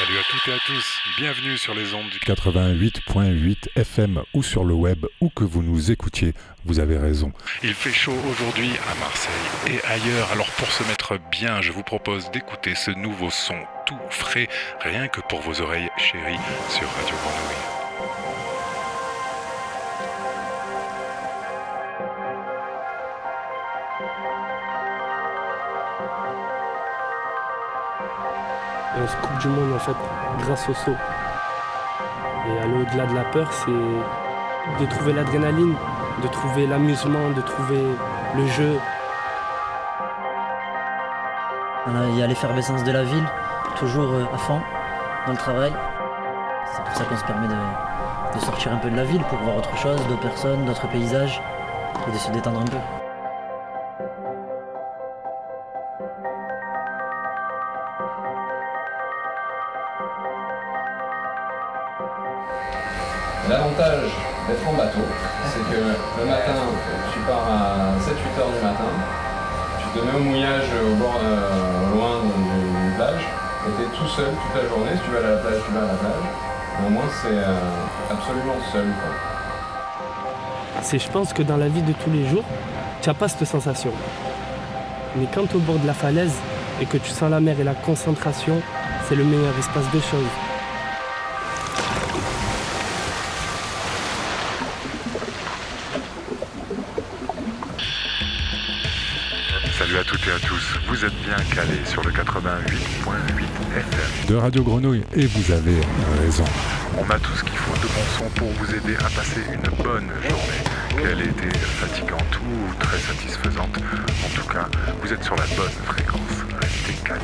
Salut à toutes et à tous, bienvenue sur les ondes du 88.8 FM ou sur le web, où que vous nous écoutiez, vous avez raison. Il fait chaud aujourd'hui à Marseille et ailleurs, alors pour se mettre bien, je vous propose d'écouter ce nouveau son tout frais, rien que pour vos oreilles chéries sur Radio Grenouille. Et on se coupe du monde en fait grâce au saut. Et aller au-delà de la peur, c'est de trouver l'adrénaline, de trouver l'amusement, de trouver le jeu. Il y a l'effervescence de la ville, toujours à fond dans le travail. C'est pour ça qu'on se permet de sortir un peu de la ville pour voir autre chose, d'autres personnes, d'autres paysages et de se détendre un peu. L'avantage d'être en bateau, c'est que le matin, tu pars à 7-8 heures du matin, tu te mets au mouillage au bord, loin d'une plage, et tu es tout seul toute la journée. Si tu vas à la plage, tu vas à la plage. Mais au moins, c'est absolument seul, quoi. Je pense que dans la vie de tous les jours, tu n'as pas cette sensation. Mais quand tu es au bord de la falaise et que tu sens la mer et la concentration, c'est le meilleur espace de choses. Salut à toutes et à tous, vous êtes bien calés sur le 88.8 FM de Radio Grenouille et vous avez raison. On a tout ce qu'il faut de bon son pour vous aider à passer une bonne journée, qu'elle ait été fatigante ou très satisfaisante. En tout cas, vous êtes sur la bonne fréquence, restez calés.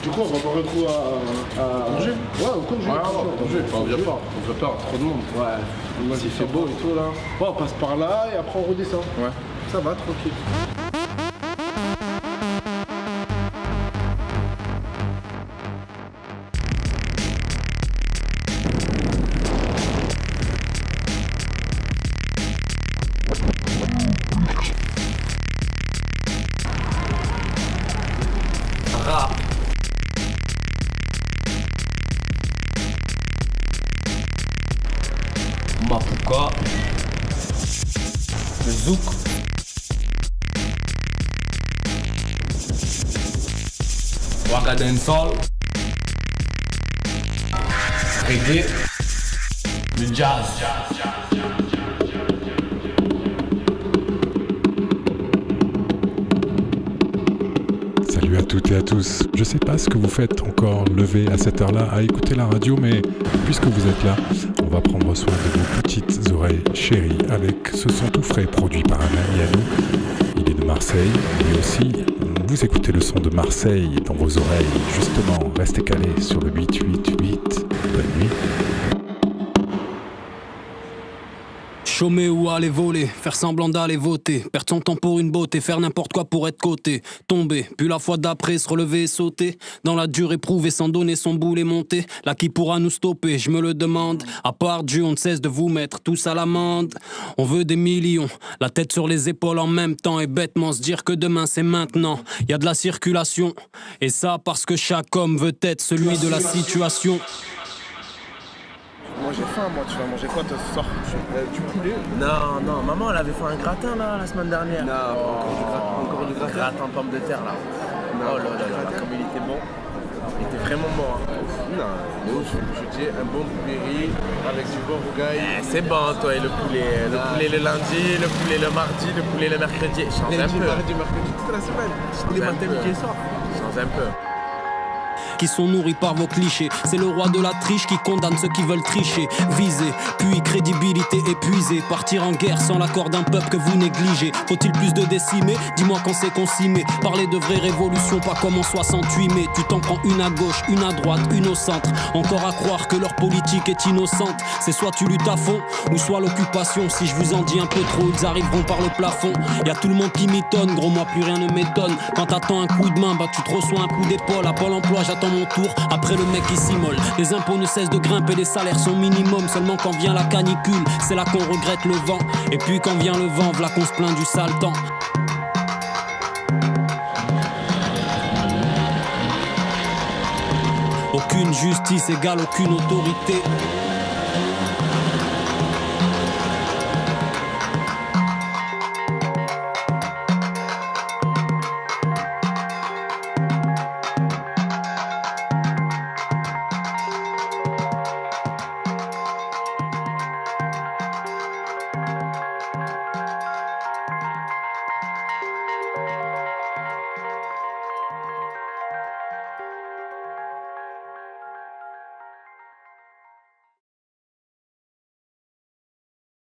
Du coup, on va boire un coup à Angers. Ouais, au Angers. Ouais, Angers, on vient pas. On veut pas, trop de monde. Ouais. S'il fait beau et tout là. Ouais, on passe par là et après on redescend. Ouais. Ça va, tranquille. Mapuka, le zouk, Waka Dancehall, reggae, le jazz. Salut à toutes et à tous. Je sais pas ce que vous faites encore levé à cette heure-là à écouter la radio, mais puisque vous êtes là, on va prendre soin de vos petites oreilles chéries avec ce son tout frais produit par un ami à nous. Il est de Marseille, mais aussi vous écoutez le son de Marseille dans vos oreilles. Justement, restez calés sur le 888. Bonne nuit. Chômer ou aller voler, faire semblant d'aller voter, perdre son temps pour une beauté, faire n'importe quoi pour être coté, tomber, puis la fois d'après se relever et sauter, dans la dure éprouvée sans donner son boulet monté, là qui pourra nous stopper, je me le demande, à part Dieu on ne cesse de vous mettre tous à l'amende, on veut des millions, la tête sur les épaules en même temps et bêtement se dire que demain c'est maintenant, y a de la circulation, et ça parce que chaque homme veut être celui de la situation. Moi j'ai faim, moi, tu vas manger quoi toi ce soir? Du poulet? Non, maman elle avait fait un gratin là la semaine dernière. Non, encore du gratin. Gratin pomme de terre là. Non, Oh là là, comme il était bon. Il était vraiment bon. Hein. Non, mais où je dis un bon poulet riz avec du bon rougail. C'est bon toi et le poulet. Le poulet le lundi, le poulet le mardi, le poulet le mercredi. Change un peu. Mardi, mercredi, toute la semaine. Change Les un matins, peu. midi et soir. Change un peu. qui sont nourris par vos clichés. C'est le roi de la triche qui condamne ceux qui veulent tricher. Viser, puis crédibilité épuisée. Partir en guerre sans l'accord d'un peuple que vous négligez. Faut-il plus de décimés? Dis-moi quand c'est qu'on s'y met. Parler de vraie révolution, pas comme en 68 mai. Tu t'en prends une à gauche, une à droite, une au centre. Encore à croire que leur politique est innocente. C'est soit tu luttes à fond, ou soit l'occupation. Si je vous en dis un peu trop, ils arriveront par le plafond. Y'a tout le monde qui m'étonne, gros moi plus rien ne m'étonne. Quand t'attends un coup de main, bah tu te reçois un coup d'épaule. À Pôle emploi j'attends mon tour, après le mec qui s'immole. Les impôts ne cessent de grimper, les salaires sont minimum. Seulement quand vient la canicule, c'est là qu'on regrette le vent. Et puis quand vient le vent, v'là qu'on se plaint du sale temps. Aucune justice égale aucune autorité.